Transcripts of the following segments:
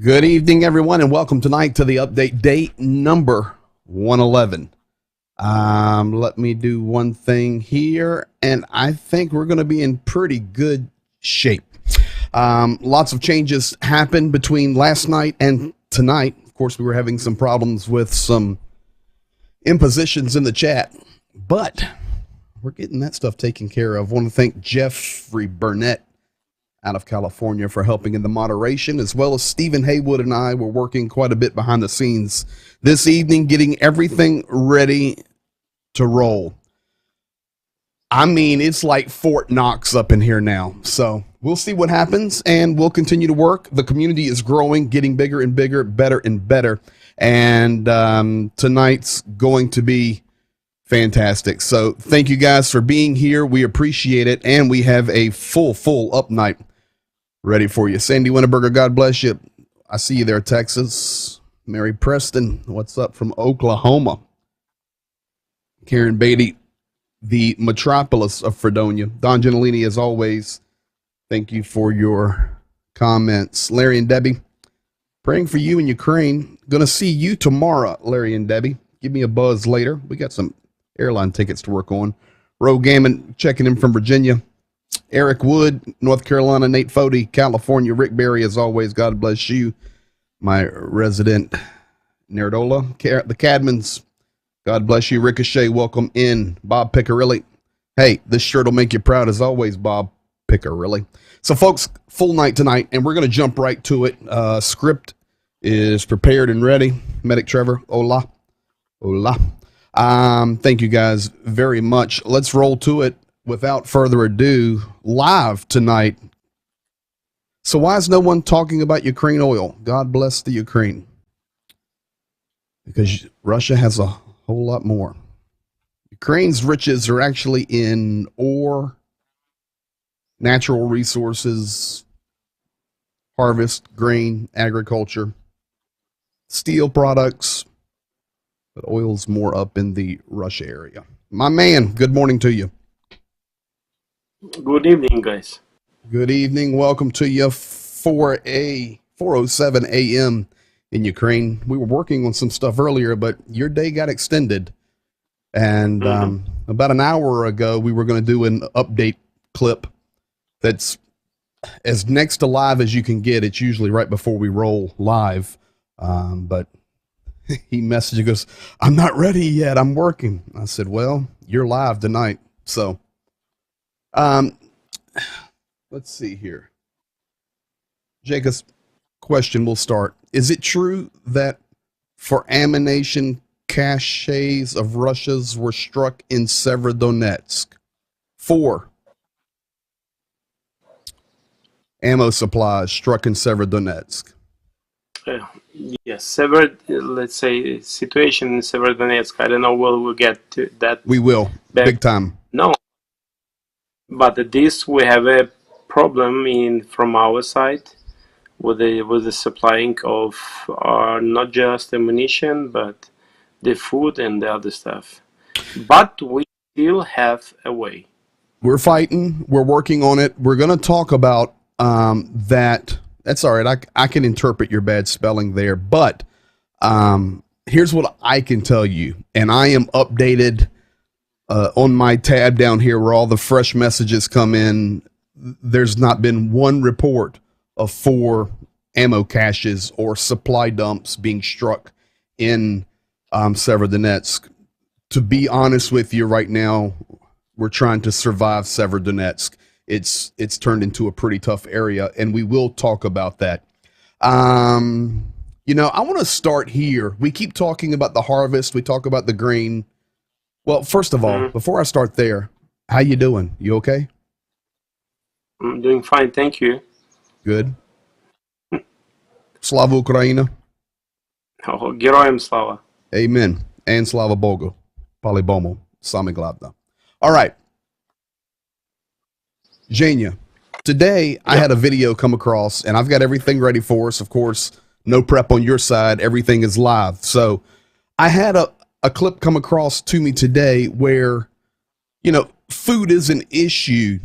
Good evening, everyone, and welcome tonight to the update, date number 111. Let me do one thing here, and I think we're going to be in pretty good shape. Lots of changes happened between last night and tonight. Of course, we were having some problems with some impositions in the chat, but we're getting that stuff taken care of. I want to thank Jeffrey Burnett out of California for helping in the moderation, as well as Stephen Haywood and I were working quite a bit behind the scenes this evening, getting everything ready to roll. I mean, it's like Fort Knox up in here now. So we'll see what happens, and we'll continue to work. The community is growing, getting bigger and bigger, better and better. And tonight's going to be fantastic. So thank you guys for being here. We appreciate it. And we have a full up night ready for you. Sandy Winterberger, God bless you. I see you there, Texas. Mary Preston, what's up from Oklahoma? Karen Beatty, the metropolis of Fredonia. Don Gentilini, as always, thank you for your comments. Larry and Debbie, praying for you in Ukraine. Gonna see you tomorrow, Larry and Debbie. Give me a buzz later. We got some airline tickets to work on. Ro Gammon checking in from Virginia. Eric Wood, North Carolina. Nate Fody, California. Rick Berry, as always, God bless you. My resident Nerdola. The Cadmans, God bless you. Ricochet, welcome in. Bob Piccarilli. Hey, this shirt will make you proud as always, Bob Piccarilli. So, folks, full night tonight, and we're going to jump right to it. Script is prepared and ready. Medic Trevor, hola. Hola. Thank you guys very much. Let's roll to it without further ado. Live tonight. So why is no one talking about Ukraine oil? God bless the Ukraine. Because Russia has a whole lot more. Ukraine's riches are actually in ore, natural resources, harvest, grain, agriculture, steel products, but oil's more up in the Russia area. My man, good morning to you. Good evening, guys. Good evening. Welcome to you. 4:07 a.m. in Ukraine. We were working on some stuff earlier, but your day got extended. And about an hour ago, we were going to do an update clip that's as next to live as you can get. It's usually right before we roll live. But he messaged and goes, I'm not ready yet. I'm working. I said, well, you're live tonight. So, let's see here. Jacob's question will start. Is it true that for ammunition, caches of Russia's were struck in Severodonetsk? 4 ammo supplies struck in Severodonetsk. Yes, let's say, situation in Severodonetsk. I don't know, will we get to that? We will, big time. No, but this we have a problem from our side with the supplying of not just ammunition but the food and the other stuff. But we still have a way. We're fighting. We're working on it. We're going to talk about that. That's all right. I can interpret your bad spelling there, but here's what I can tell you, and I am updated on my tab down here where all the fresh messages come in. There's not been one report of 4 ammo caches or supply dumps being struck in Severodonetsk. To be honest with you right now, we're trying to survive Severodonetsk. It's turned into a pretty tough area, and we will talk about that. I want to start here. We keep talking about the harvest. We talk about the grain. Well, first of all, before I start there, how you doing? You okay? I'm doing fine, thank you. Good. Slava Ukraina. Oh, Героям слава. Amen. And Slava Bogu. Palibomo. Sami Glavna. All right. Zhenya, today I had a video come across, and I've got everything ready for us. Of course, no prep on your side. Everything is live. So I had a clip come across to me today where, food is an issue,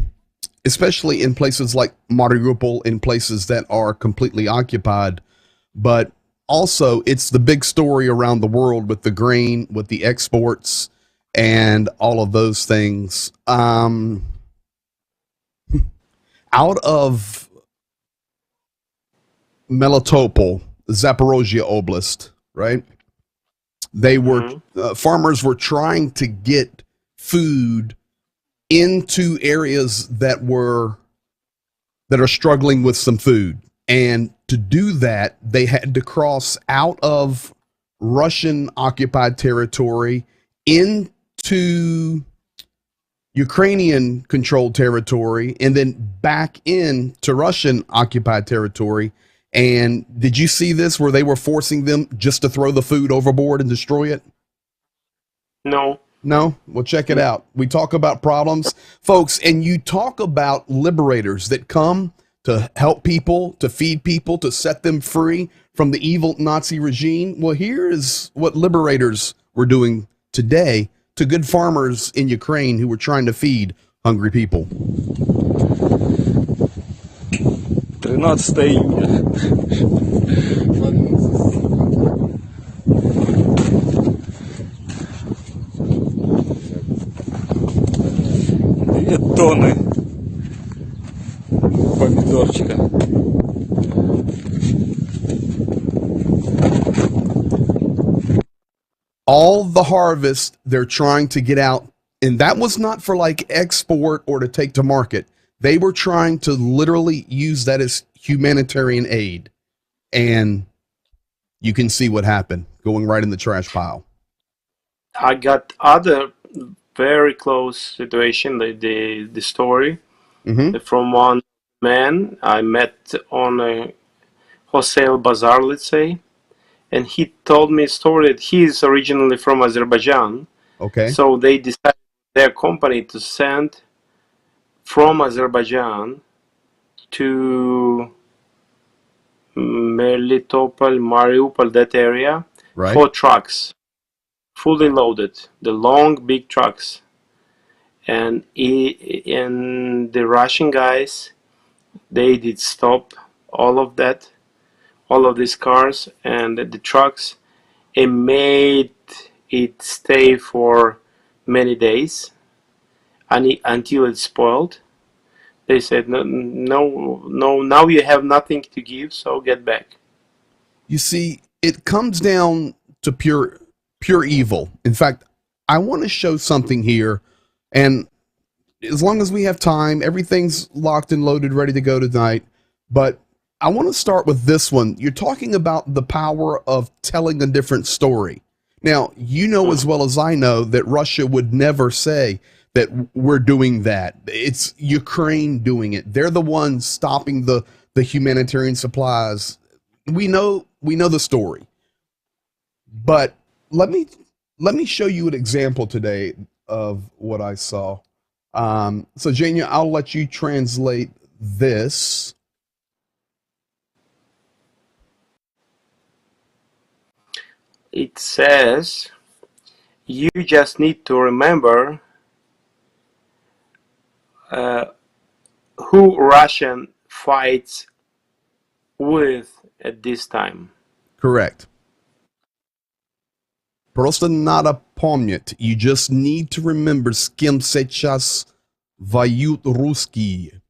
especially in places like Mariupol, in places that are completely occupied. but also it's the big story around the world with the grain, with the exports, and all of those things. Out of Melitopol, Zaporozhye Oblast, right? They were farmers were trying to get food into areas that are struggling with some food, and to do that, they had to cross out of Russian occupied territory into Ukrainian controlled territory and then back into Russian occupied territory. And did you see this where they were forcing them just to throw the food overboard and destroy it? No. No? Well, check it out. We talk about problems, folks, and you talk about liberators that come to help people, to feed people, to set them free from the evil Nazi regime. Well, here is what liberators were doing today to good farmers in Ukraine who were trying to feed hungry people. 13 июня. Две тонны помидорчика. All the harvest they're trying to get out, and that was not for like export or to take to market. They were trying to literally use that as humanitarian aid. And you can see what happened, going right in the trash pile. I got other very close situation, the story from one man I met on a wholesale bazaar, let's say, and he told me a story that he is originally from Azerbaijan. Okay. So they decided their company to send from Azerbaijan to Melitopol, Mariupol, that area, Right. 4 trucks, fully loaded, the long, big trucks. And the Russian guys, they did stop all of that, all of these cars and the trucks, and made it stay for many days until it spoiled. They said, no, now you have nothing to give, so get back. You see, it comes down to pure evil. In fact, I want to show something here, and as long as we have time, everything's locked and loaded, ready to go tonight. But I want to start with this one. You're talking about the power of telling a different story. Now, you know as well as I know that Russia would never say that we're doing that. It's Ukraine doing it. They're the ones stopping the humanitarian supplies. We know the story. But let me show you an example today of what I saw. So Jania, I'll let you translate this. It says, you just need to remember who Russian fights with at this time. Correct. Просто надо помнить. You just need to remember с кем сейчас воюют русские.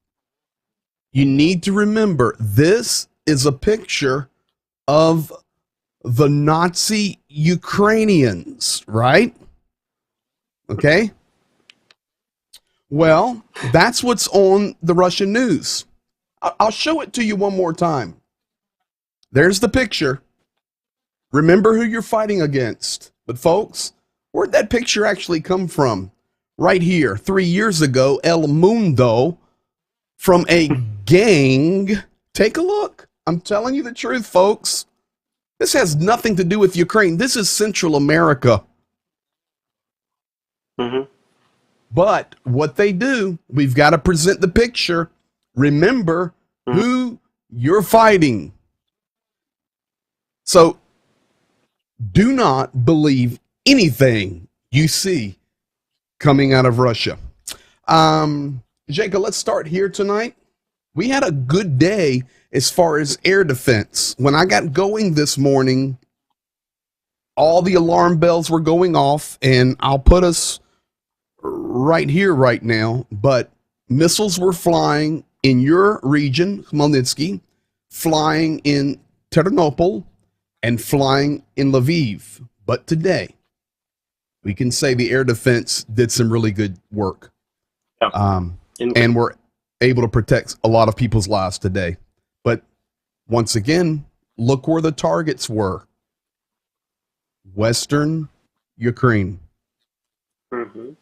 You need to remember this is a picture of the Nazi Ukrainians, right? Okay. Well, that's what's on the Russian news. I'll show it to you one more time. There's the picture. Remember who you're fighting against. But folks, where'd that picture actually come from? Right here, 3 years ago, El Mundo, from a gang. Take a look. I'm telling you the truth, folks. This has nothing to do with Ukraine. This is Central America. Mm-hmm. But what they do, we've got to present the picture. Remember who you're fighting. So do not believe anything you see coming out of Russia. Jacob, let's start here tonight. We had a good day as far as air defense. When I got going this morning, all the alarm bells were going off, and I'll put us right here right now, but missiles were flying in your region, Khmelnytsky, flying in Ternopil, and flying in Lviv. But today, we can say the air defense did some really good work. Yeah. And we're able to protect a lot of people's lives today. But once again, look where the targets were. Western Ukraine. Mm-hmm.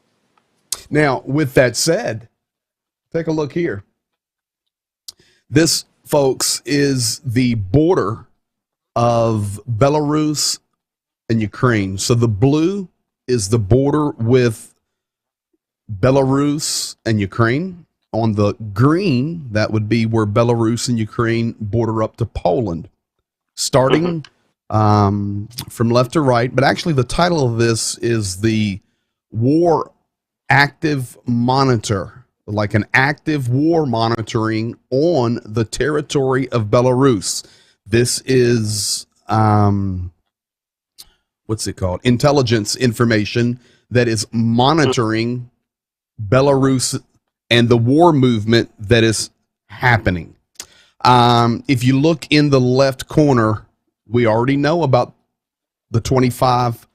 Now, with that said, take a look here. This, folks, is the border of Belarus and Ukraine. So the blue is the border with Belarus and Ukraine. On the green, that would be where Belarus and Ukraine border up to Poland. Starting from left to right, but actually the title of this is the War Active Monitor, like an active war monitoring on the territory of Belarus. This is, what's it called? Intelligence information that is monitoring Belarus and the war movement that is happening. If you look in the left corner, we already know about the 25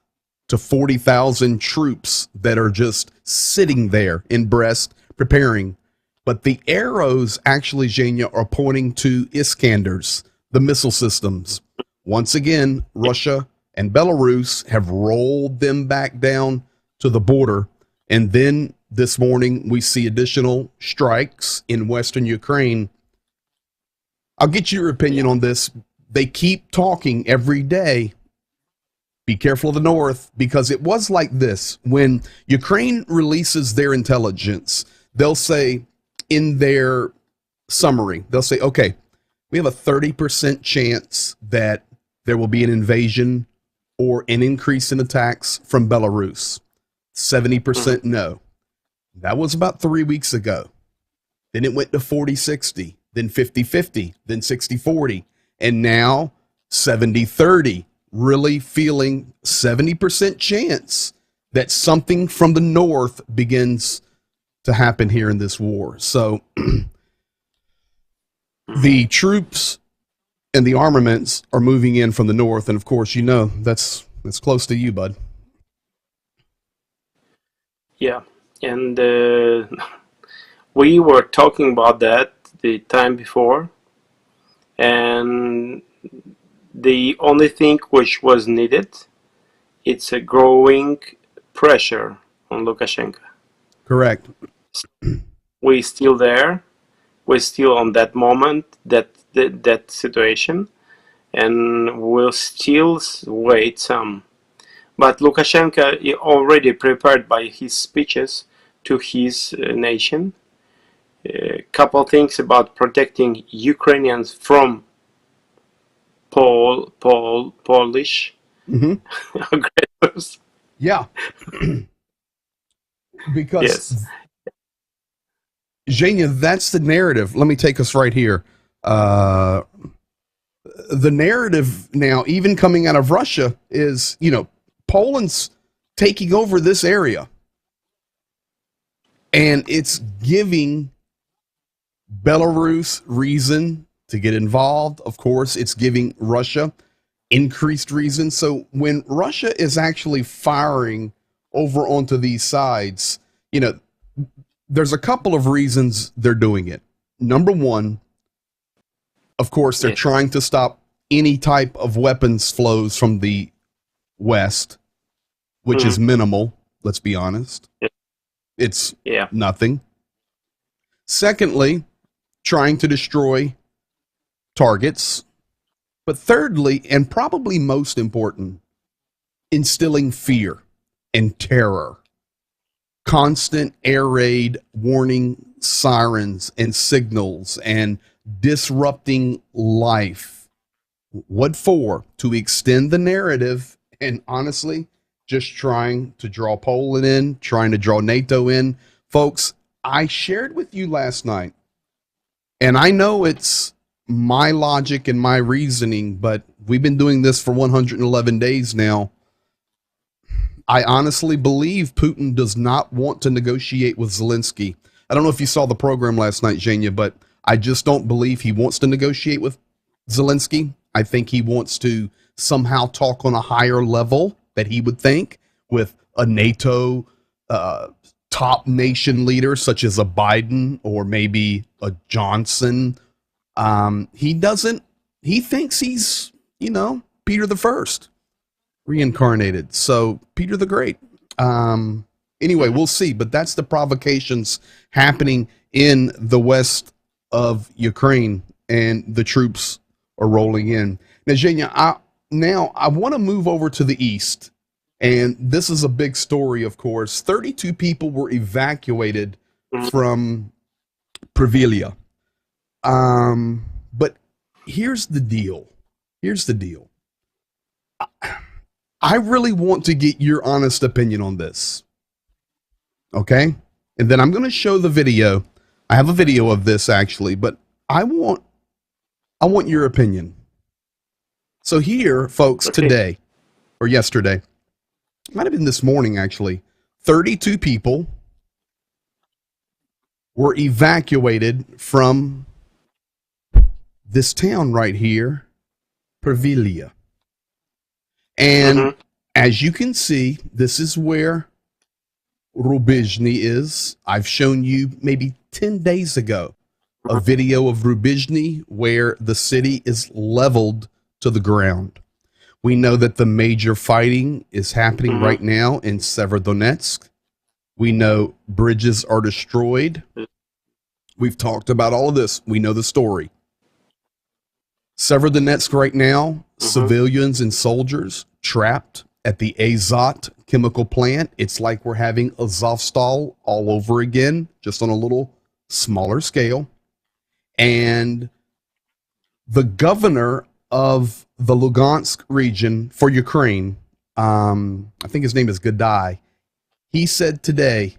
to 40,000 troops that are just sitting there in Brest preparing. But the arrows actually, Zhenya, are pointing to Iskanders, the missile systems. Once again, Russia and Belarus have rolled them back down to the border. And then this morning, we see additional strikes in Western Ukraine. I'll get your opinion on this. They keep talking every day. Be careful of the North, because it was like this. When Ukraine releases their intelligence, they'll say in their summary, they'll say, okay, we have a 30% chance that there will be an invasion or an increase in attacks from Belarus. 70% no. That was about 3 weeks ago. Then it went to 40-60, then 50-50, then 60-40, and now 70-30, really feeling 70% chance that something from the North begins to happen here in this war. So the troops and the armaments are moving in from the North, and of course, you know, that's close to you, bud. Yeah, and we were talking about that the time before, and the only thing which was needed, it's a growing pressure on Lukashenko. Correct. We're still there. We're still on that moment, that situation, and we'll still wait some. But Lukashenko is already prepared by his speeches to his nation. A couple things about protecting Ukrainians from Polish aggressors. Yeah. Because, yes. Zhenya, that's the narrative. Let me take us right here. The narrative now, even coming out of Russia, is, you know, Poland's taking over this area. And it's giving Belarus reason to get involved. Of course, it's giving Russia increased reason. So when Russia is actually firing over onto these sides, you know, there's a couple of reasons they're doing it. Number one, of course, they're trying to stop any type of weapons flows from the West, which is minimal, let's be honest. It's nothing. Secondly, trying to destroy targets. But thirdly, and probably most important, instilling fear and terror. Constant air raid warning sirens and signals and disrupting life. What for? To extend the narrative, and honestly, just trying to draw Poland in, trying to draw NATO in. Folks, I shared with you last night And I know it's my logic and my reasoning, but we've been doing this for 111 days now. I honestly believe Putin does not want to negotiate with Zelensky. I don't know if you saw the program last night, Zhenya, but I just don't believe he wants to negotiate with Zelensky. I think he wants to somehow talk on a higher level that he would think with a NATO top nation leader such as a Biden or maybe a Johnson. He thinks he's, Peter the First reincarnated. So Peter the Great. Anyway, we'll see. But that's the provocations happening in the west of Ukraine, and the troops are rolling in. Now, Zhenya, I want to move over to the east. And this is a big story, of course. 32 people were evacuated from Previlia. But here's the deal. I really want to get your honest opinion on this. Okay? And then I'm going to show the video. I have a video of this actually, but I want your opinion. So here, folks, today or yesterday, might have been this morning actually, 32 people were evacuated from this town right here, Previlia. And as you can see, this is where Rubizhny is. I've shown you maybe 10 days ago a video of Rubizhny where the city is leveled to the ground. We know that the major fighting is happening right now in Severodonetsk. We know bridges are destroyed. We've talked about all of this. We know the story. Severodonetsk right now, civilians and soldiers trapped at the Azot chemical plant. It's like we're having Azovstal all over again, just on a little smaller scale. And the governor of the Lugansk region for Ukraine, I think his name is Gadai, he said today,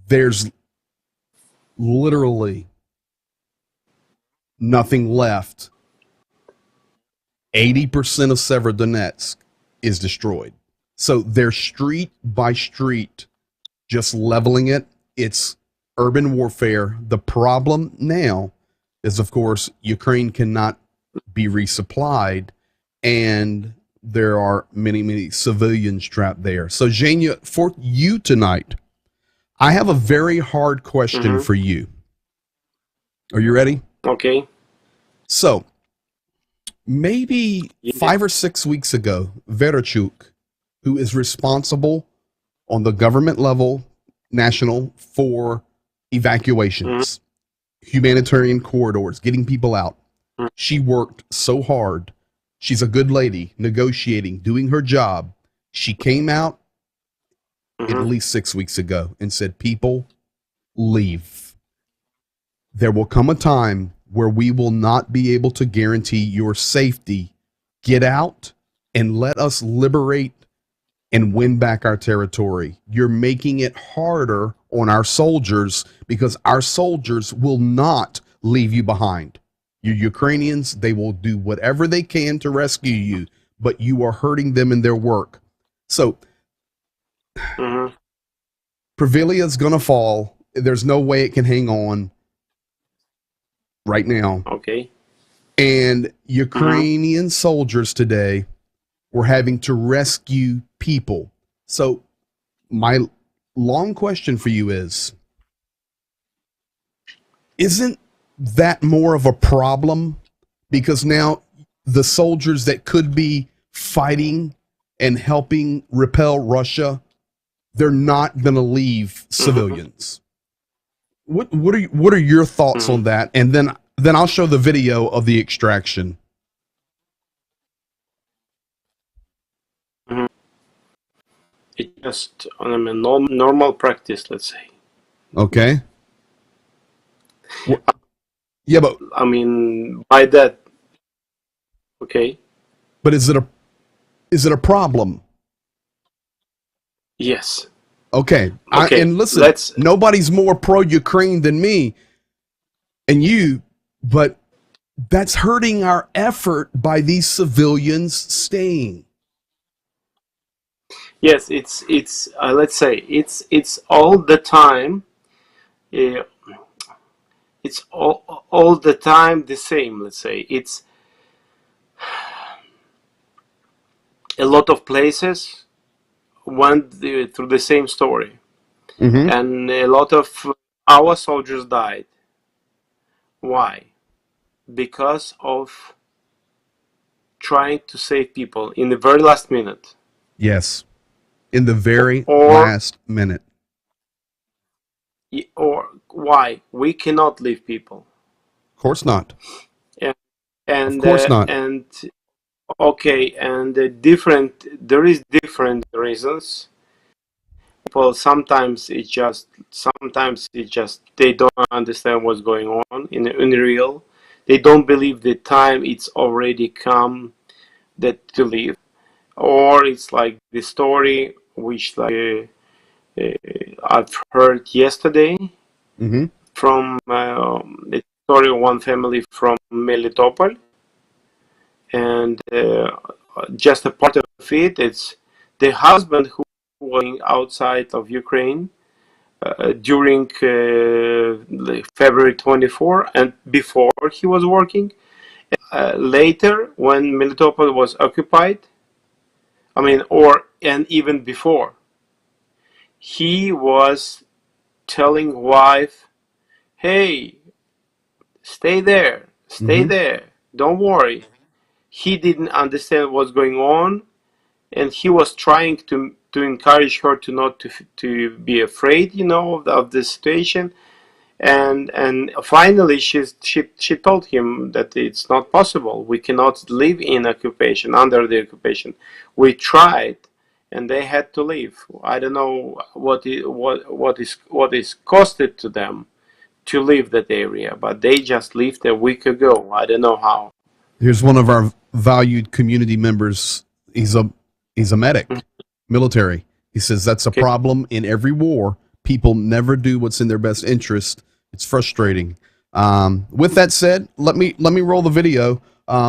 there's literally nothing left. 80% of Severodonetsk is destroyed. So they're street by street, just leveling it. It's urban warfare. The problem now is, of course, Ukraine cannot be resupplied, and there are many, many civilians trapped there. So, Zhenya, for you tonight, I have a very hard question for you. Are you ready? Okay. So, maybe 5 or 6 weeks ago, Verachuk, who is responsible on the government level, national, for evacuations, humanitarian corridors, getting people out. She worked so hard. She's a good lady, negotiating, doing her job. She came out at least 6 weeks ago and said, people, leave. There will come a time where we will not be able to guarantee your safety. Get out and let us liberate and win back our territory. You're making it harder on our soldiers because our soldiers will not leave you behind. You Ukrainians, they will do whatever they can to rescue you, but you are hurting them in their work. So Previlia is going to fall. There's no way it can hang on right now. Okay. And Ukrainian soldiers today were having to rescue people. So my long question for you is, isn't that more of a problem? Because now the soldiers that could be fighting and helping repel Russia, they're not going to leave civilians. What are your thoughts on that? And then I'll show the video of the extraction. It's just on a normal practice, let's say. Okay. Yeah, but I mean, by that, okay. But is it a problem? Yes. Okay. Okay. And listen, nobody's more pro-Ukraine than me. and you, but that's hurting our effort by these civilians staying. Yes, it's let's say it's all the time. Uh, it's all the time the same. Let's say it's a lot of places went through the same story, and a lot of our soldiers died. Why? Because of trying to save people in the very last minute. Yes, in the very Or last minute. why we cannot leave people. Of course not. And Of course not. and okay, and there is different reasons. People sometimes it just they don't understand what's going on in real. They don't believe the time it's already come that to leave, or it's like the story which I've heard yesterday from the story of one family from Melitopol, and just a part of it. It's the husband who was outside of Ukraine during February 24, and before he was working. Later, when Melitopol was occupied, and even before, he was telling wife, "Hey, stay there, don't worry." He didn't understand what's going on, and he was trying to encourage her to not to be afraid, of the situation. And finally, she told him that it's not possible. We cannot live in occupation, under the occupation. We tried, and they had to leave. I don't know what is costed to them to leave that area, but they just left a week ago. I don't know how. Here's one of our valued community members. He's a medic, military. He says that's a problem in every war. People never do what's in their best interest. It's frustrating. With that said, let me roll the video.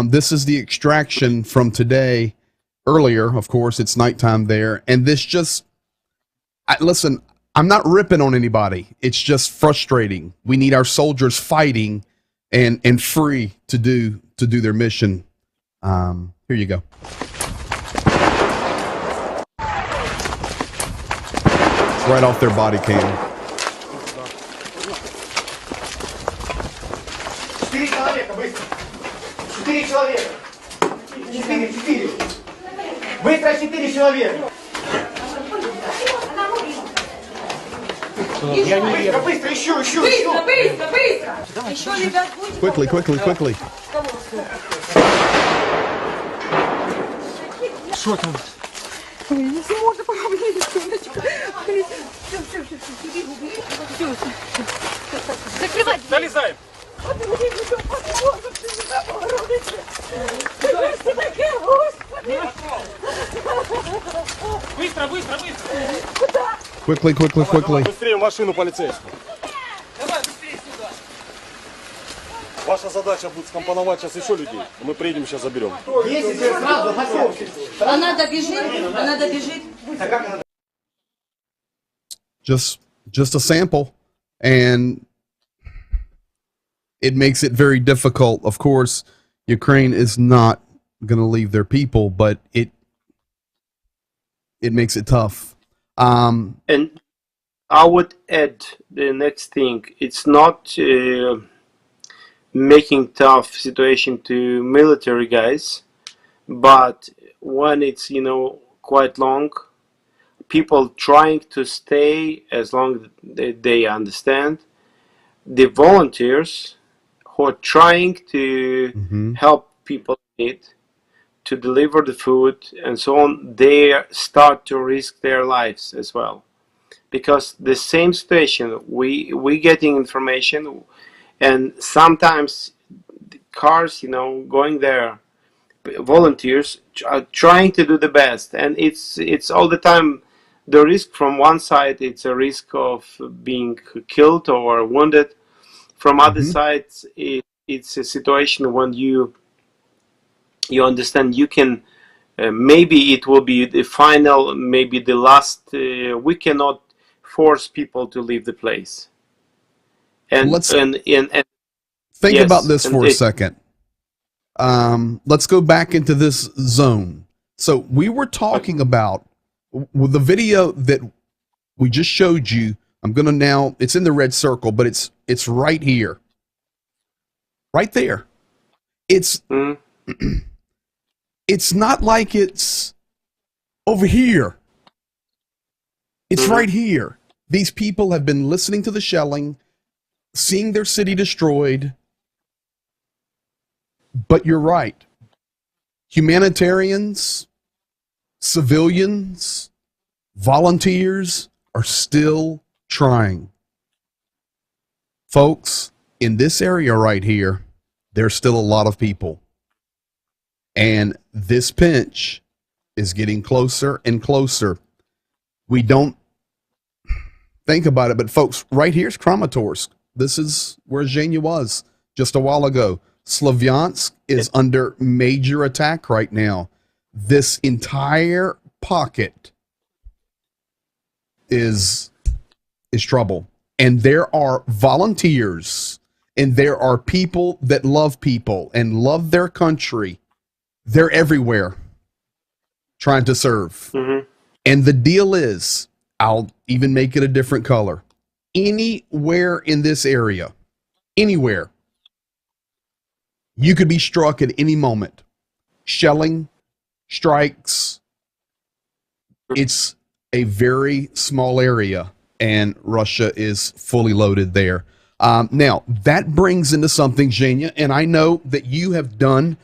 This is the extraction from today. Earlier, of course, it's nighttime there, and this just listen. I'm not ripping on anybody. It's just frustrating. We need our soldiers fighting and free to do their mission. Here you go. It's right off their body cam. Четыре человека. Четыре. Быстро 4 человека. Быстро, еще. Быстро. Еще, ребят, будьте. Quickly. Что там? Если можно, помогите, секундочку. Все. Закрывать. Залезаем! Быстро! Quickly. Быстрее в машину полицейскую. Давай быстрее сюда. Ваша задача будет скомпоновать сейчас еще людей. Мы приедем, сейчас заберем. 10 сразу поселки. Она добежит. Just a sample, and it makes it very difficult. Of course, Ukraine is not going to leave their people, but it makes it tough. And I would add the next thing. It's not making tough situation to military guys, but when it's quite long, people trying to stay as long as they understand, the volunteers who are trying to help people in need, to deliver the food and so on, they start to risk their lives as well, because the same situation, we getting information, and sometimes cars going there, volunteers are trying to do the best, and it's all the time the risk. From one side, it's a risk of being killed or wounded. from other sides, it's a situation when you understand you can. Maybe it will be the final, maybe the last. We cannot force people to leave the place. And think yes, about this for a second. Let's go back into this zone. So we were talking about with the video that we just showed you. I'm going to now, it's in the red circle, but it's right here. Right there. It's it's not like it's over here. It's right here. These people have been listening to the shelling, seeing their city destroyed. But you're right. Humanitarians, civilians, volunteers are still trying. Folks, in this area right here, there's still a lot of people. And this pinch is getting closer and closer. We don't think about it, but folks, right here's Kramatorsk. This is where Zhenya was just a while ago. Slavyansk is under major attack right now. This entire pocket is trouble. And there are volunteers and there are people that love people and love their country. They're everywhere trying to serve. And the deal is, I'll even make it a different color. Anywhere in this area, anywhere, you could be struck at any moment. Shelling, strikes. It's a very small area, and Russia is fully loaded there. Now, that brings into something, Zhenya, and I know that you have done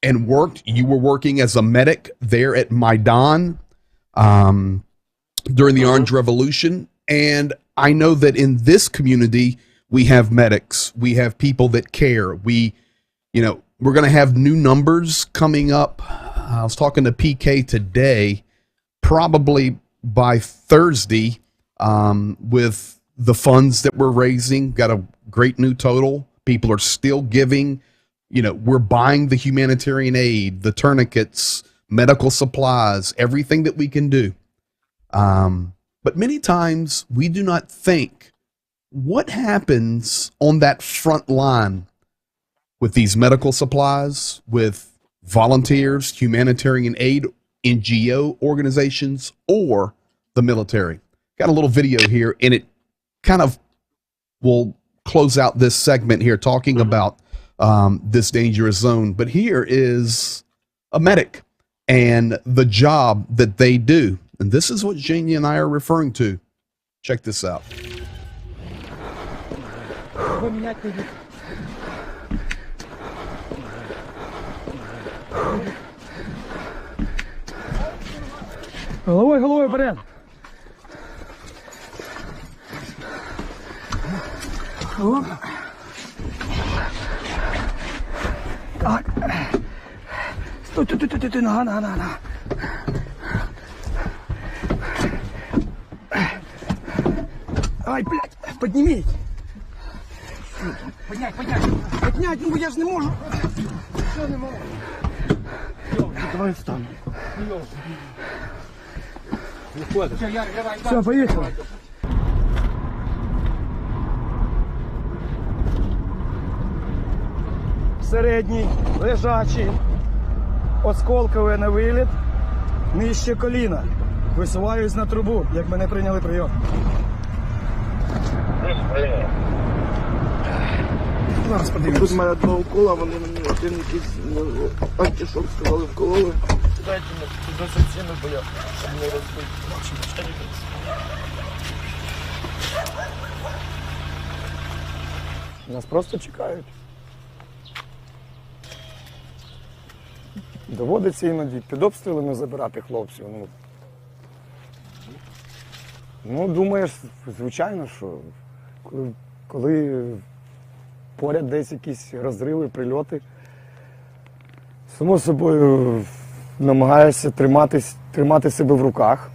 and worked. You were working as a medic there at Maidan during the Orange Revolution, and I know that in this community, we have medics. We have people that care. We're going to have new numbers coming up. I was talking to PK today, probably by Thursday, with the funds that we're raising. Got a great new total. People are still giving. We're buying the humanitarian aid, the tourniquets, medical supplies, everything that we can do. But many times we do not think what happens on that front line with these medical supplies, with volunteers, humanitarian aid, NGO organizations, or the military. Got a little video here, and it kind of will close out this segment here talking about this dangerous zone. But here is a medic and the job that they do. And this is what Zhenya and I are referring to. Check this out. Головой вперед. Стой, нога. Ай, блядь, поднимись. Поднять. Поднять, ну я ж не можу. Що не можу? Давай встану. Все, поїхали. Середній, лежачий, осколковий на виліт, нижче коліна. Висуваюсь на трубу, як мене прийняли прийом. Зараз подивимось. Тут має два укола, вони мені один якийсь антишок сказали вкололи. Дайте мені 27, бо я не розбив. Нас просто чекають. Доводиться іноді під обстрілами забирати хлопців. Ну, думаєш, звичайно, що коли поряд десь якісь розриви, прильоти, само собою намагаєшся тримати себе в руках.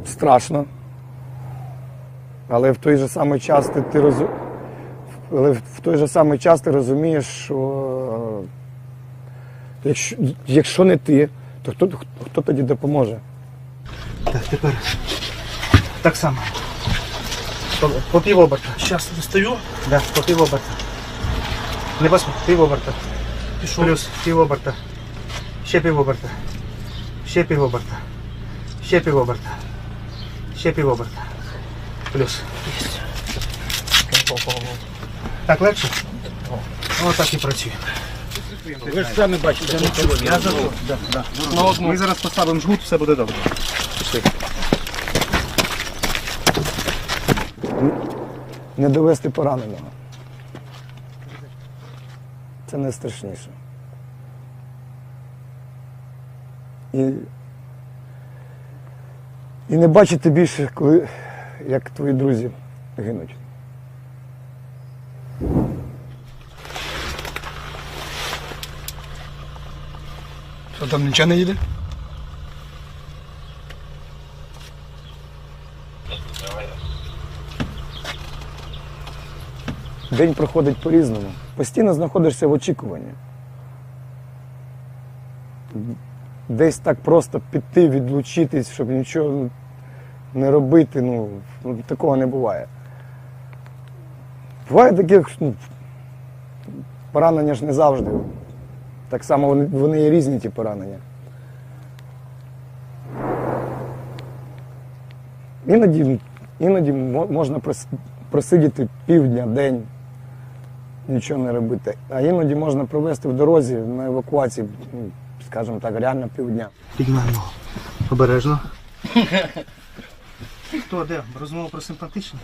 Страшно. Але в той же самий час ти розумієш, що якщо не ти, то хто тоді допоможе? Так, тепер так само. По півоберта. Зараз достаю. Да, по півоберта. Не посмотри, півоберта. Пішов. Плюс півоберта. Ще півоберта. Ще півоберта. Ще півоберта. Ще півоберта. Плюс. Так легше? О, так і працює. Ви ж самі бачите, Я забув. Да. Ми зараз поставимо жгут, все буде добре. Пішли. не довести пораненого. Це найстрашніше. І не бачити більше, як твої друзі гинуть. Що там, нічого не їде? День проходить по-різному. Постійно знаходишся в очікуванні. Десь так просто піти, відлучитись, щоб нічого не робити, такого не буває. Буває таке, поранення ж не завжди. Так само вони є різні, ті поранення. Іноді можна просидіти півдня, день, нічого не робити. А іноді можна провести в дорозі на евакуації, скажімо так, реально півдня. Піднімаємо ногу. Обережно. Хто, де? Розмова про симпатичне?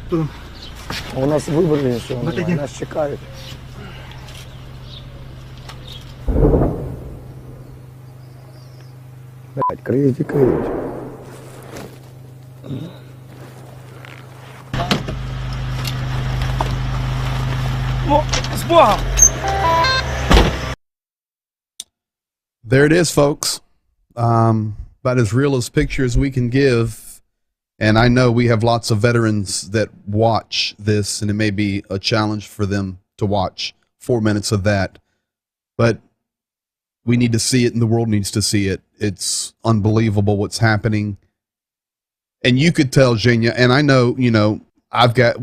Тут. У нас вибору іншого Ну, немає, тоді. нас чекають. Блядь, криють і криють. О, з Богом! There it is, folks. About as real as picture as we can give. And I know we have lots of veterans that watch this, and it may be a challenge for them to watch 4 minutes of that. But we need to see it, and the world needs to see it. It's unbelievable what's happening. And you could tell, Zhenya, and I know,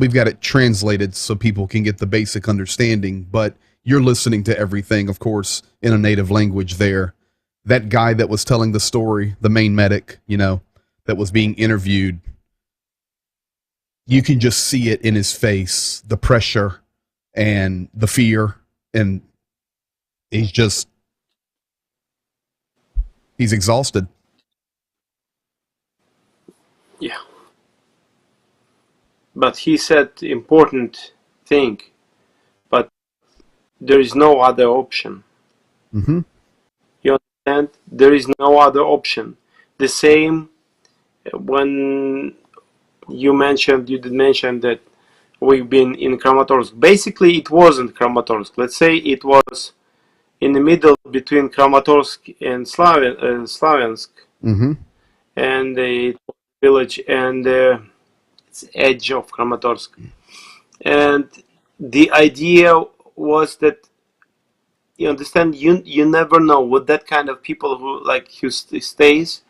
we've got it translated so people can get the basic understanding, but you're listening to everything, of course, in a native language there. That guy that was telling the story, the main medic, that was being interviewed, you can just see it in his face, the pressure and the fear, and he's exhausted. Yeah. But he said important thing, but there is no other option. Mm-hmm. You understand? There is no other option. The same when you did mention that we've been in Kramatorsk. Basically, it wasn't Kramatorsk. Let's say it was in the middle between Kramatorsk and Slaviansk, Mm-hmm. and the village and it's edge of Kramatorsk. And the idea was that, you understand, you never know with that kind of people who stays,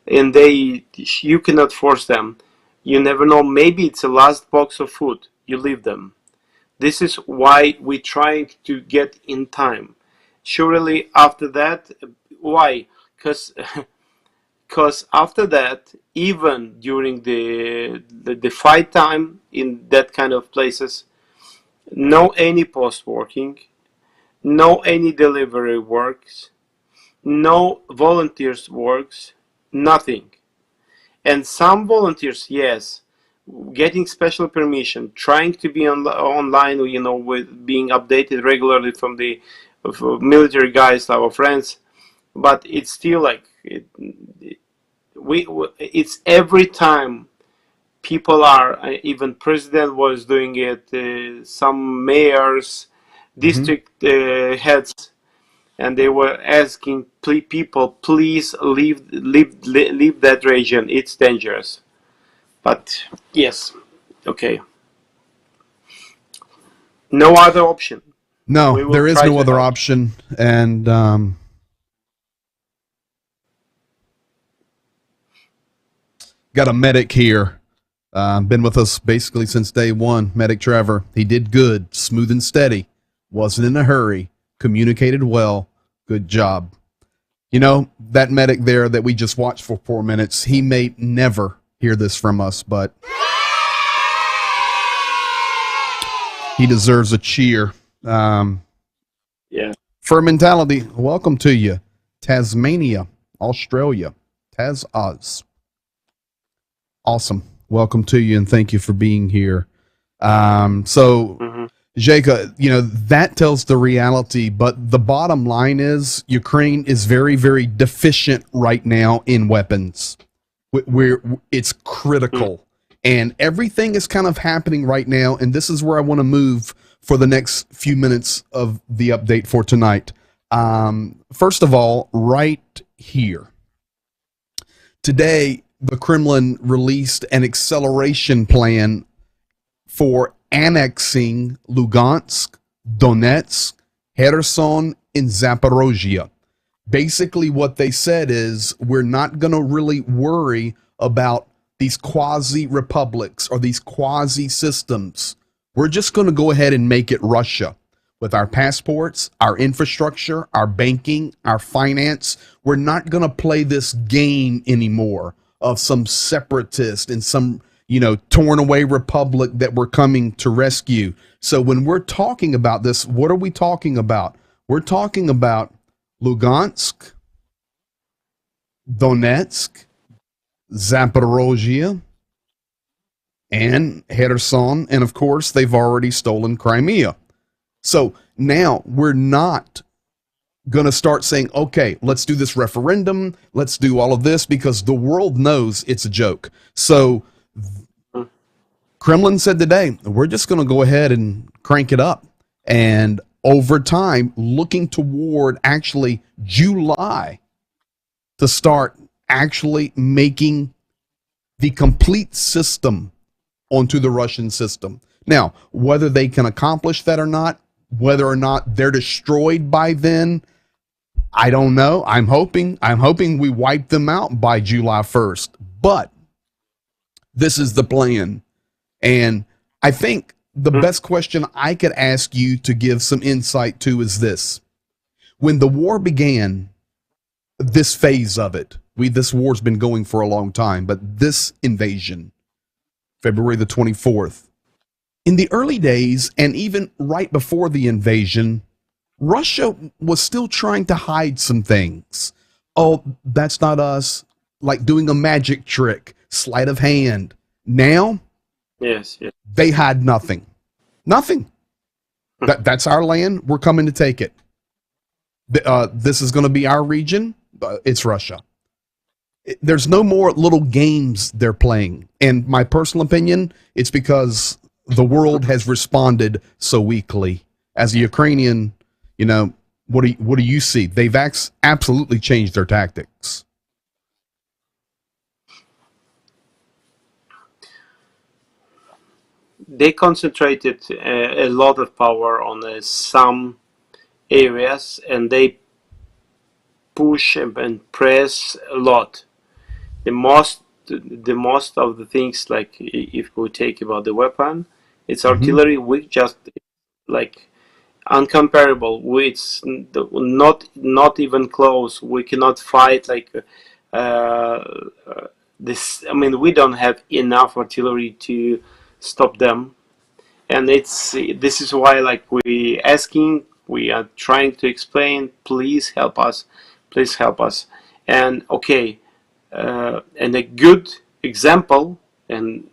and you cannot force them. You never know. Maybe it's the last box of food. You leave them. This is why we're trying to get in time. Surely after that, why? Because after that, even during the fight time in that kind of places, no any post working, no any delivery works, no volunteers works, nothing. And some volunteers, yes, getting special permission, trying to be online, with being updated regularly from the military guys, our friends, but it's still like it's every time people are, even president was doing it, some mayors, district heads, and they were asking people, please leave that region, it's dangerous. But yes, okay. No other option. No, there is no other option. And got a medic here. Been with us basically since day one. Medic Trevor. He did good, smooth and steady. Wasn't in a hurry. Communicated well. Good job. You know, that medic there that we just watched for 4 minutes, he may never hear this from us, but he deserves a cheer. Yeah. Fur Mentality, welcome to you. Tasmania, Australia. Taz Oz. Awesome. Welcome to you, and thank you for being here. Jaka, you know, that tells the reality, but the bottom line is Ukraine is very, very deficient right now in weapons. It's critical. And everything is kind of happening right now, and this is where I want to move for the next few minutes of the update for tonight. First of all, right here. Today, the Kremlin released an acceleration plan for annexing Lugansk, Donetsk, Kherson, and Zaporozhye. Basically, what they said is we're not going to really worry about these quasi-republics or these quasi-systems. We're just going to go ahead and make it Russia with our passports, our infrastructure, our banking, our finance. We're not going to play this game anymore of some separatist and some, you know, torn away republic that we're coming to rescue. So when we're talking about this, what are we talking about? We're talking about Lugansk, Donetsk, Zaporozhye, and Kherson, and of course, they've already stolen Crimea. So now we're not going to start saying, okay, let's do this referendum, let's do all of this, because the world knows it's a joke. So Kremlin said today, we're just going to go ahead and crank it up. And over time, looking toward actually July to start actually making the complete system onto the Russian system. Now, whether they can accomplish that or not, whether or not they're destroyed by then, I don't know. I'm hoping we wipe them out by July 1st. But this is the plan. And I think the best question I could ask you to give some insight to is this. When the war began, this phase of it, this war's been going for a long time, but this invasion, February the 24th, in the early days and even right before the invasion, Russia was still trying to hide some things. Oh, that's not us, like doing a magic trick, sleight of hand. Now, yes. They hide nothing. Nothing. That's our land. We're coming to take it. This is going to be our region. It's Russia. There's no more little games they're playing. And my personal opinion, it's because the world has responded so weakly. As a Ukrainian, you know, what do you see? They've absolutely changed their tactics. They concentrated a lot of power on some areas, and they push and press a lot. The most of the things, like if we take about the weapon, it's artillery. We just like uncomparable. It's not even close. We cannot fight like this. I mean, we don't have enough artillery to stop them, and this is why, like, we are trying to explain. Please help us. And okay. And a good example, and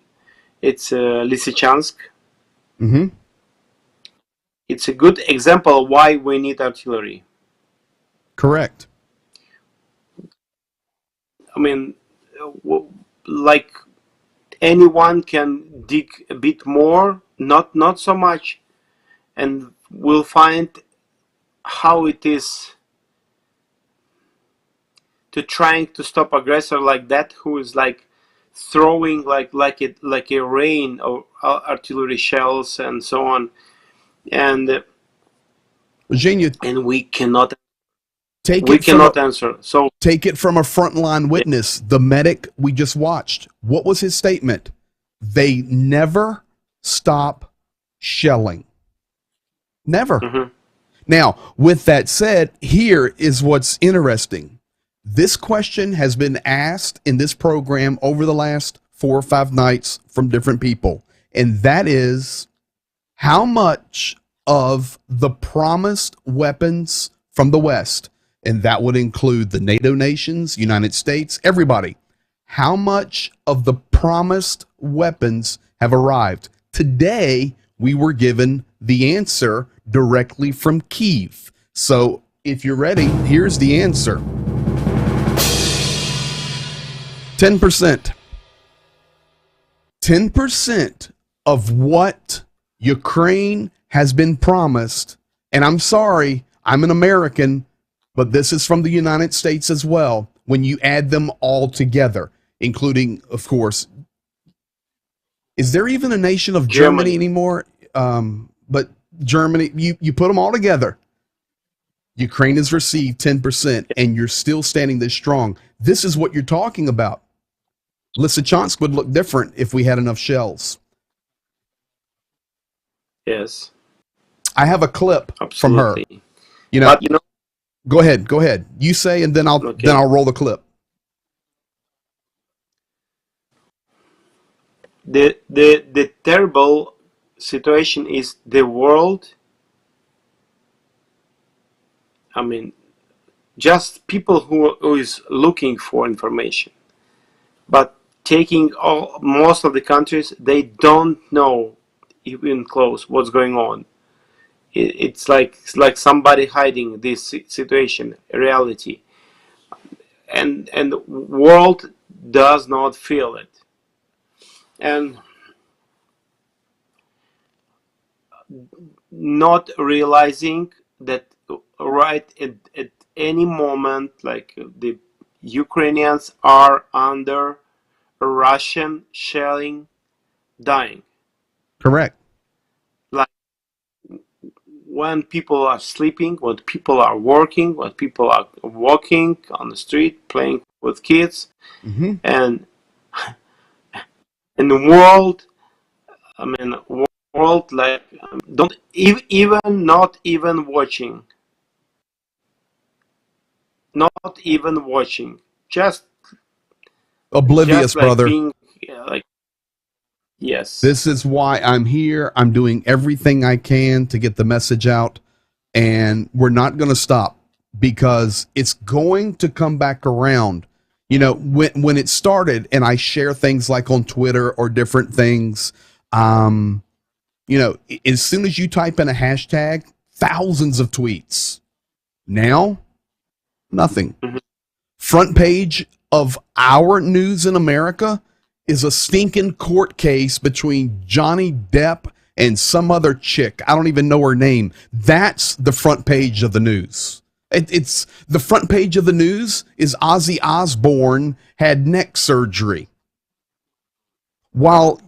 it's Lysychansk. It's a good example of why we need artillery. Correct. I mean, like anyone can dig a bit more, not so much, and we'll find how it is to trying to stop aggressor like that, who is like throwing like a rain of artillery shells and so on, and Virginia, we cannot take we it from cannot a, answer. So take it from a frontline witness, the medic we just watched. What was his statement? They never stop shelling. Never. Mhm. Now, with that said, here is what's interesting. This question has been asked in this program over the last 4 or 5 nights from different people, and that is, how much of the promised weapons from the West, and that would include the NATO nations, United States, everybody, how much of the promised weapons have arrived? Today, we were given the answer directly from Kyiv. So if you're ready, here's the answer. 10%. 10% of what Ukraine has been promised, and I'm sorry, I'm an American, but this is from the United States as well, when you add them all together, including, of course, is there even a nation of Germany anymore? But Germany, you put them all together. Ukraine has received 10%, and you're still standing this strong. This is what you're talking about. Lysychansk would look different if we had enough shells. yes, I have a clip from her. absolutely. You know, But you know, go ahead. You say, and then I'll roll the clip. the terrible situation is the world. I mean, just people who is looking for information, but taking most of the countries, they don't know even close what's going on. It's like somebody hiding this situation, reality, and the world does not feel it, and not realizing that right at any moment, like the Ukrainians are under Russian shelling, dying. Correct. Like when people are sleeping, when people are working, when people are walking on the street, playing with kids, and in the world, I mean, world like don't even not even watching, just Oblivious, like brother. being like, yes. This is why I'm here. I'm doing everything I can to get the message out, and we're not going to stop, because it's going to come back around. You know, when it started, and I share things like on Twitter or different things, you know, as soon as you type in a hashtag, thousands of tweets. Now, nothing. Front page of our news in America is a stinking court case between Johnny Depp and some other chick. I don't even know her name. That's the front page of the news. It's the front page of the news is Ozzy Osbourne had neck surgery, while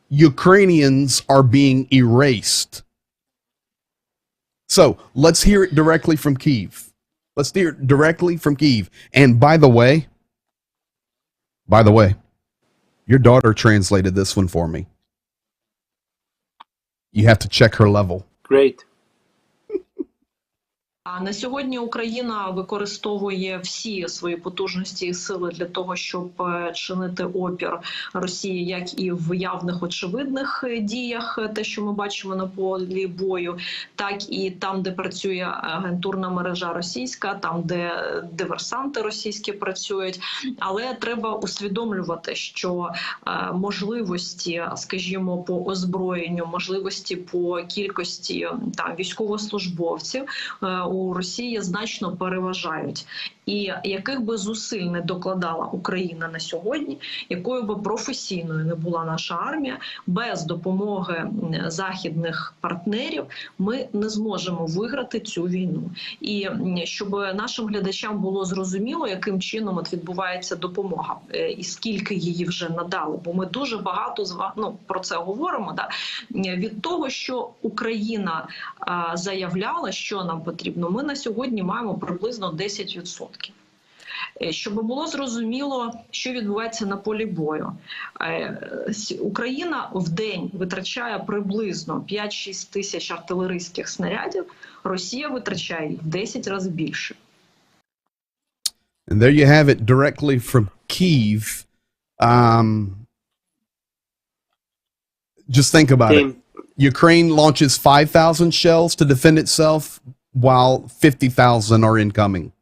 Ukrainians are being erased. So let's hear it directly from Kyiv. Let's hear it directly from Kyiv. And by the way, your daughter translated this one for me. You have to check her level. Great. А на сьогодні Україна використовує всі свої потужності і сили для того, щоб чинити опір Росії, як і в явних очевидних діях, те, що ми бачимо на полі бою, так і там, де працює агентурна мережа російська, там, де диверсанти російські працюють. Але треба усвідомлювати, що можливості, скажімо, по озброєнню, можливості по кількості там військовослужбовців у у Росії значно переважають. І яких би зусиль не докладала Україна на сьогодні, якою би професійною не була наша армія, без допомоги західних партнерів ми не зможемо виграти цю війну. І щоб нашим глядачам було зрозуміло, яким чином от відбувається допомога і скільки її вже надали, бо ми дуже багато про це говоримо. Да? Від того, що Україна заявляла, що нам потрібно, ми на сьогодні маємо приблизно 10%. Щоб було зрозуміло, що відбувається на полі бою. Україна в день витрачає приблизно 5-6 тисяч артилерійських снарядів, Росія витрачає їх в 10 разів більше. And there you have it directly from Kyiv. Just think about it. Ukraine launches 5,000 shells to defend itself while 50,000 are incoming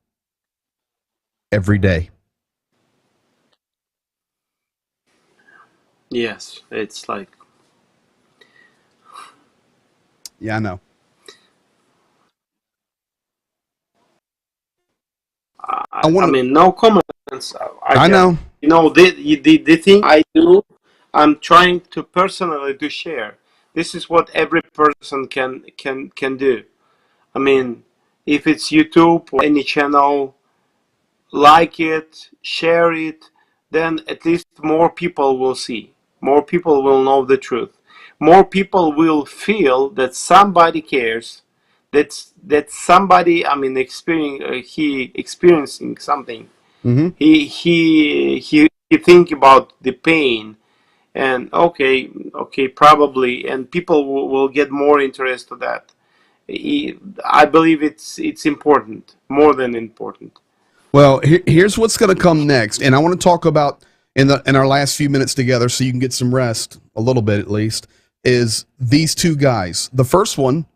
every day. Yes, it's like... Yeah, I know. I mean, no comments. I know. You know, the thing I do, I'm trying to personally to share. This is what every person can do. I mean, if it's YouTube or any channel, like it, share it, then at least more people will see. More people will know the truth. More people will feel that somebody cares. That somebody, I mean, experiencing something. Mm-hmm. He think about the pain, and okay, probably, and people will get more interest to that. I believe it's important, more than important. Well, here's what's going to come next, and I want to talk about in our last few minutes together, so you can get some rest, a little bit at least, is these two guys. The first one.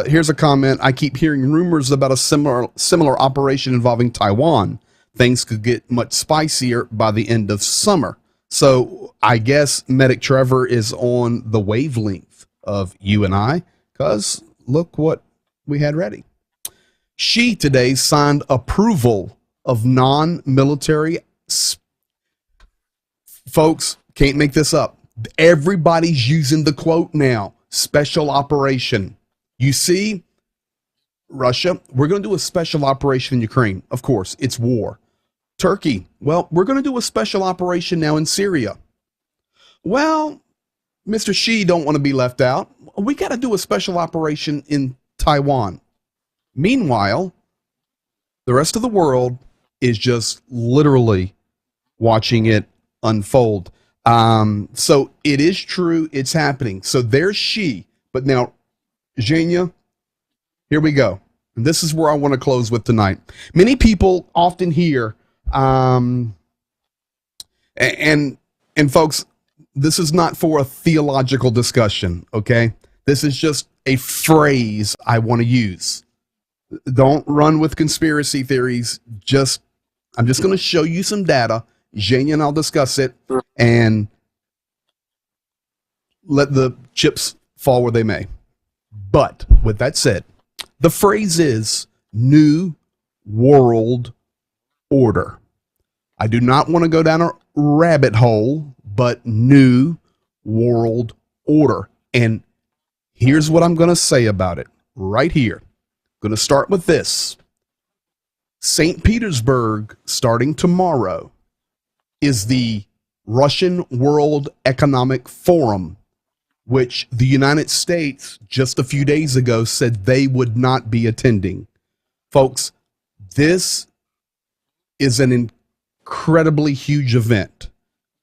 Here's a comment. I keep hearing rumors about a similar operation involving Taiwan. Things could get much spicier by the end of summer. So I guess Medic Trevor is on the wavelength of you and I, because look what we had ready. She today signed approval of non-military. Folks, can't make this up. Everybody's using the quote now. Special operation. You see, Russia, we're going to do a special operation in Ukraine. Of course, it's war. Turkey, well, we're going to do a special operation now in Syria. Well, Mr. Xi don't want to be left out. We got to do a special operation in Taiwan. Meanwhile, the rest of the world is just literally watching it unfold. So it is true. It's happening. So there's Xi. But now, Zhenya, here we go. And this is where I want to close with tonight. Many people often hear, and folks, this is not for a theological discussion, okay? This is just a phrase I want to use. Don't run with conspiracy theories. I'm just going to show you some data. Zhenya and I'll discuss it, and let the chips fall where they may. But with that said, the phrase is New World Order. I do not want to go down a rabbit hole, but New World Order. And here's what I'm going to say about it right here. I'm going to start with this. St. Petersburg, starting tomorrow, is the Russian World Economic Forum, which the United States just a few days ago said they would not be attending. Folks, this is an incredibly huge event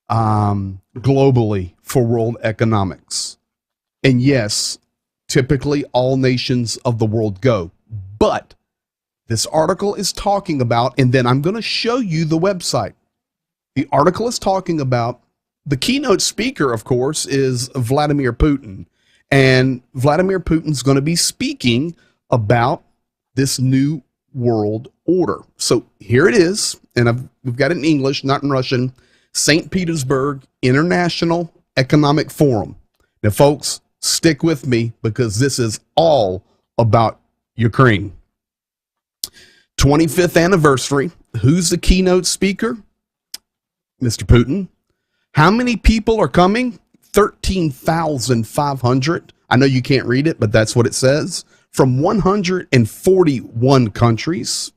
globally for world economics. And yes, typically all nations of the world go. But this article is talking about, and then I'm going to show you the website. The article is talking about the keynote speaker, of course, is Vladimir Putin. And Vladimir Putin's going to be speaking about this new world order. So here it is. And we've got it in English, not in Russian. St. Petersburg International Economic Forum. Now, folks, stick with me because this is all about Ukraine. 25th anniversary. Who's the keynote speaker? Mr. Putin. How many people are coming? 13,500. I know you can't read it, but that's what it says. From 141 countries.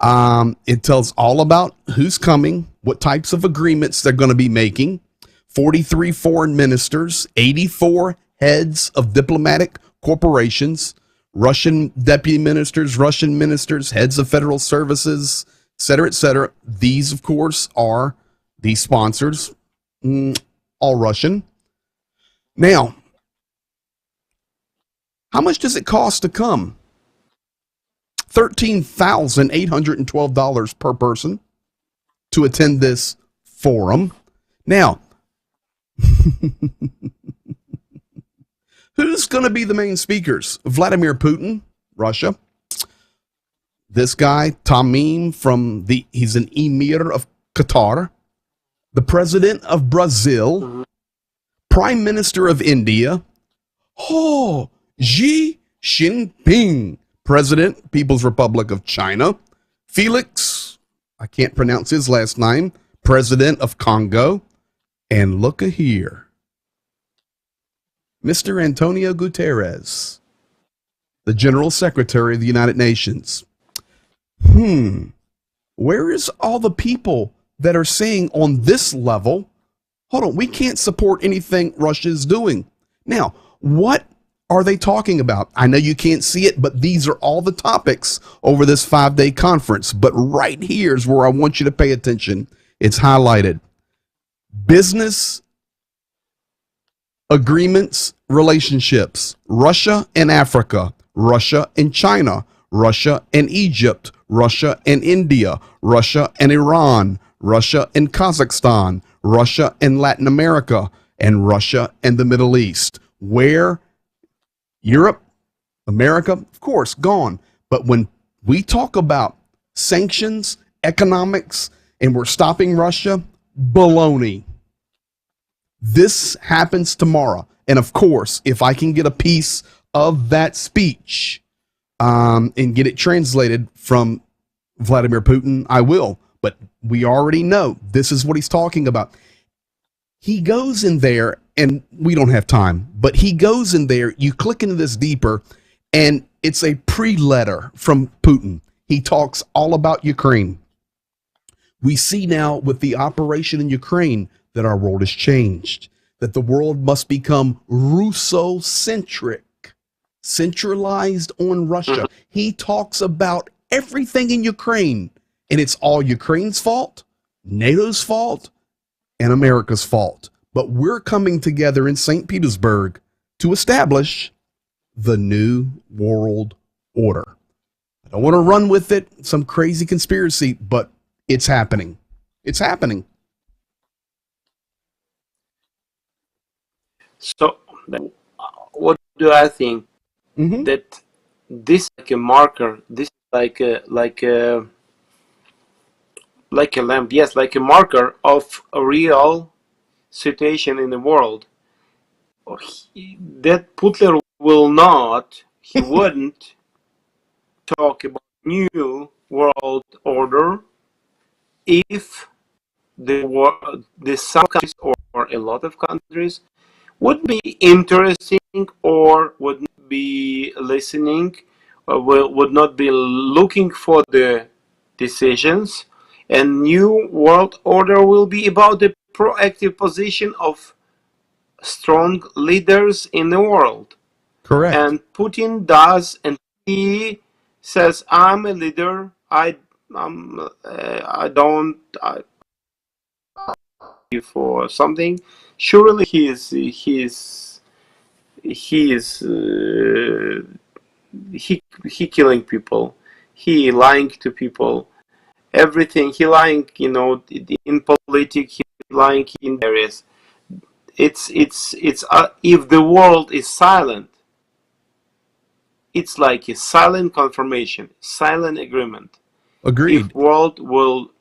It tells all about who's coming, what types of agreements they're going to be making. 43 foreign ministers, 84 heads of diplomatic corporations, Russian deputy ministers, Russian ministers, heads of federal services, et cetera, et cetera. These, of course, are the sponsors, all Russian. Now, how much does it cost to come? $13,812 per person to attend this forum. Now, who's going to be the main speakers? Vladimir Putin, Russia. This guy, Tamim, he's an emir of Qatar. The president of Brazil. Prime Minister of India. Xi Jinping, President, People's Republic of China. Felix, I can't pronounce his last name, President of Congo. And look here, Mr. Antonio Guterres, the General Secretary of the United Nations. Where is all the people that are saying on this level, hold on, we can't support anything Russia is doing? Now, what are they talking about? I know you can't see it, but these are all the topics over this 5-day conference. But right here is where I want you to pay attention. It's highlighted. Business agreements, relationships, Russia and Africa, Russia and China, Russia and Egypt, Russia and India, Russia and Iran, Russia and Kazakhstan, Russia and Latin America, and Russia and the Middle East. Where Europe, America, of course, gone. But when we talk about sanctions, economics, and we're stopping Russia, baloney. This happens tomorrow. And of course, if I can get a piece of that speech and get it translated from Vladimir Putin, I will. But we already know this is what he's talking about. He goes in there, and we don't have time, but he goes in there, you click into this deeper, and it's a pre-letter from Putin. He talks all about Ukraine. We see now with the operation in Ukraine that our world has changed, that the world must become Russo-centric, centralized on Russia. He talks about everything in Ukraine, and it's all Ukraine's fault, NATO's fault, and America's fault. But we're coming together in St. Petersburg to establish the new world order. I don't want to run with it, some crazy conspiracy, but it's happening. It's happening. So, what do I think? That this is like a marker. This is like a lamp. Yes, like a marker of a real situation in the world. That Putin will not. He wouldn't talk about new world order if some countries or a lot of countries would be interesting or would not be listening, or would not be looking for the decisions. And new world order will be about the proactive position of strong leaders in the world. Correct. And Putin does, and he says, "I'm a leader. I don't for something." Surely he killing people. He lying to people. Everything he lying, in politics, he lying in areas. It's if the world is silent, it's like a silent confirmation, silent agreement. Agreed. If world will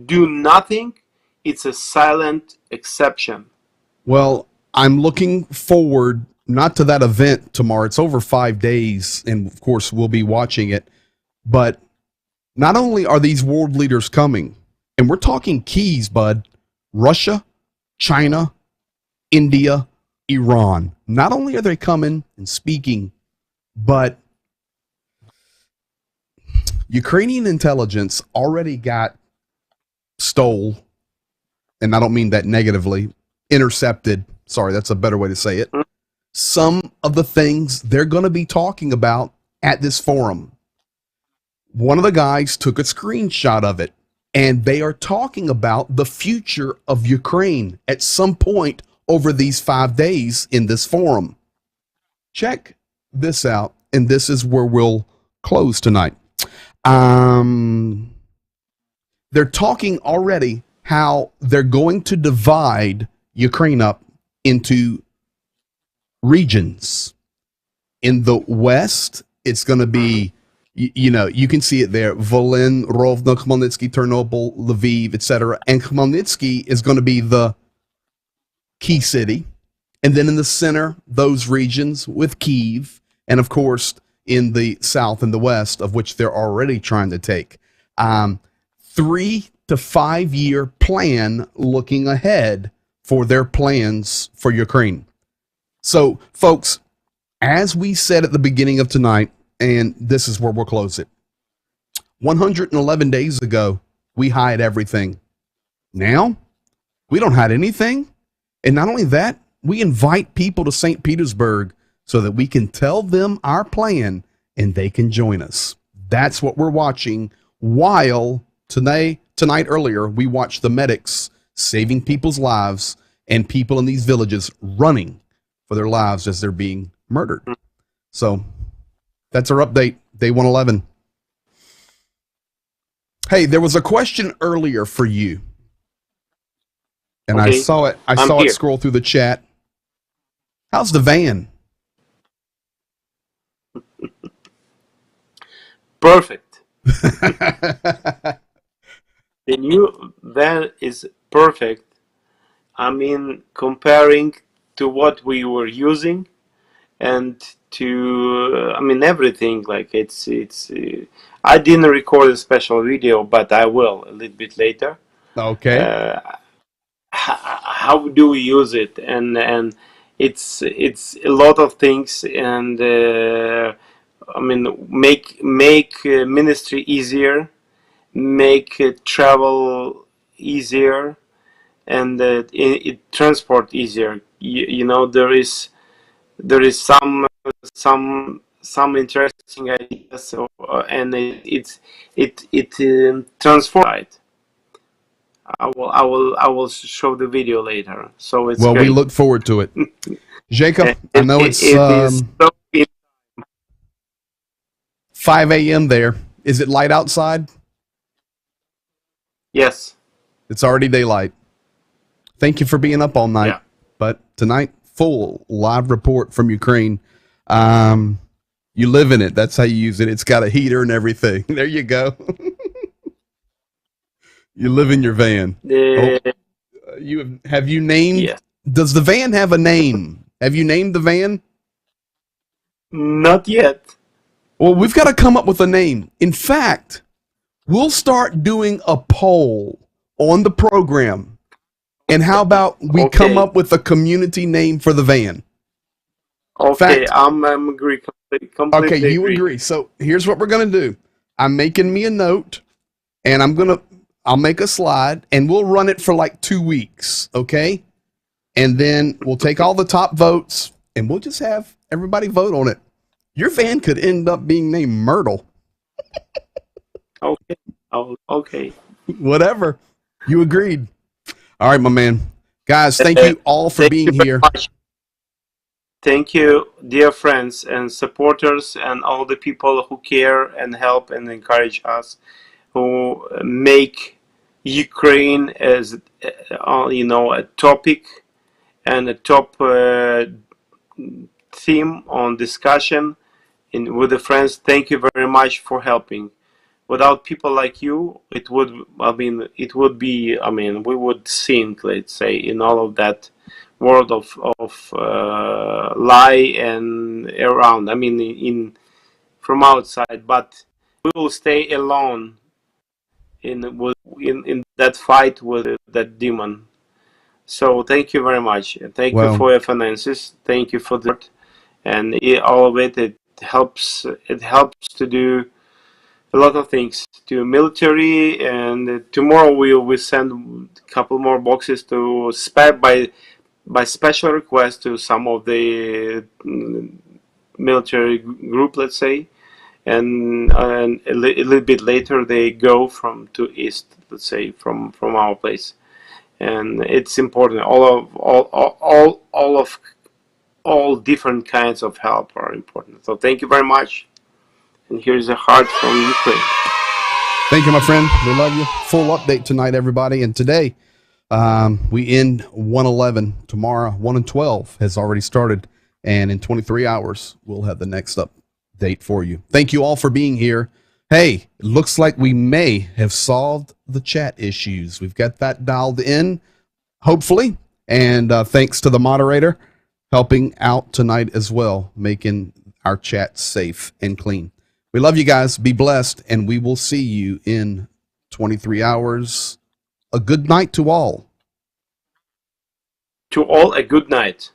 do nothing, it's a silent exception. Well, I'm looking forward not to that event tomorrow. It's over 5 days, and of course we'll be watching it. But not only are these world leaders coming, and we're talking keys, bud, Russia, China, India, Iran. Not only are they coming and speaking, but Ukrainian intelligence already got stole, and I don't mean that negatively, intercepted. Sorry, that's a better way to say it. Some of the things they're going to be talking about at this forum. One of the guys took a screenshot of it, and they are talking about the future of Ukraine at some point over these 5 days in this forum. Check this out, and this is where we'll close tonight. They're talking already how they're going to divide Ukraine up into regions. In the west, it's going to be, you can see it there, Volyn, Rovno, Khmelnytsky, Ternopil, Lviv, etc. And Khmelnytsky is going to be the key city. And then in the center, those regions with Kyiv, and of course, in the south and the west, of which they're already trying to take. 3 to 5 year plan looking ahead for their plans for Ukraine. So, folks, as we said at the beginning of tonight, and this is where we'll close it, 111 days ago, we hide everything. Now, we don't hide anything. And not only that, we invite people to St. Petersburg so that we can tell them our plan and they can join us. That's what we're watching. While tonight earlier, we watched the medics saving people's lives and people in these villages running for their lives as they're being murdered. So that's our update, day 111. Hey, there was a question earlier for you. And okay. I saw it scroll through the chat. How's the van? Perfect. The new van is perfect. I mean, comparing to what we were using and to, everything, like it's I didn't record a special video, but I will a little bit later. Okay. How do we use it? And it's a lot of things, and make ministry easier, make travel easier, and it transport easier. There is some interesting ideas, and it transforms. I will show the video later. So it's well, great. We look forward to it. Jacob, I know it's 5 a.m. there. Is it light outside? Yes. It's already daylight. Thank you for being up all night. Yeah. But tonight, full live report from Ukraine. You live in it. That's how you use it. It's got a heater and everything. There you go. You live in your van. Have you named? Yeah. Does the van have a name? Have you named the van? Not yet. Well, we've got to come up with a name. In fact, we'll start doing a poll on the program. And how about we come up with a community name for the van? Okay, I'm agree. Completely okay, you agree. So here's what we're going to do. I'm making me a note, and I'll make a slide, and we'll run it for like 2 weeks, okay? And then we'll take all the top votes, and we'll just have everybody vote on it. Your van could end up being named Myrtle. Okay. Okay. Whatever. You agreed. All right, my man. Guys, thank you all for being here. Much. Thank you, dear friends and supporters, and all the people who care and help and encourage us, who make Ukraine as a topic and a top theme on discussion with the friends. Thank you very much for helping. Without people like you, we would sink, let's say, in all of that world of lie and around. From outside, but will stay alone in that fight with that demon. So thank you very much. Thank you for your finances. Thank you for that, and all of it. It helps. It helps to do a lot of things to military. And tomorrow we will send a couple more boxes to by special request to some of the military group, let's say. And a little bit later they go to east, let's say, from our place. And it's important. All different kinds of help are important. So thank you very much. And here's a heart from Ukraine. Thank you, my friend. We love you. Full update tonight, everybody. And today we end 111. Tomorrow 1 and 12 has already started, and in 23 hours we'll have the next update for you. Thank you all for being here. Hey, it looks like we may have solved the chat issues. We've got that dialed in, hopefully. And thanks to the moderator helping out tonight as well, making our chat safe and clean. We love you guys. Be blessed, and we will see you in 23 hours. A good night to all. To all, a good night.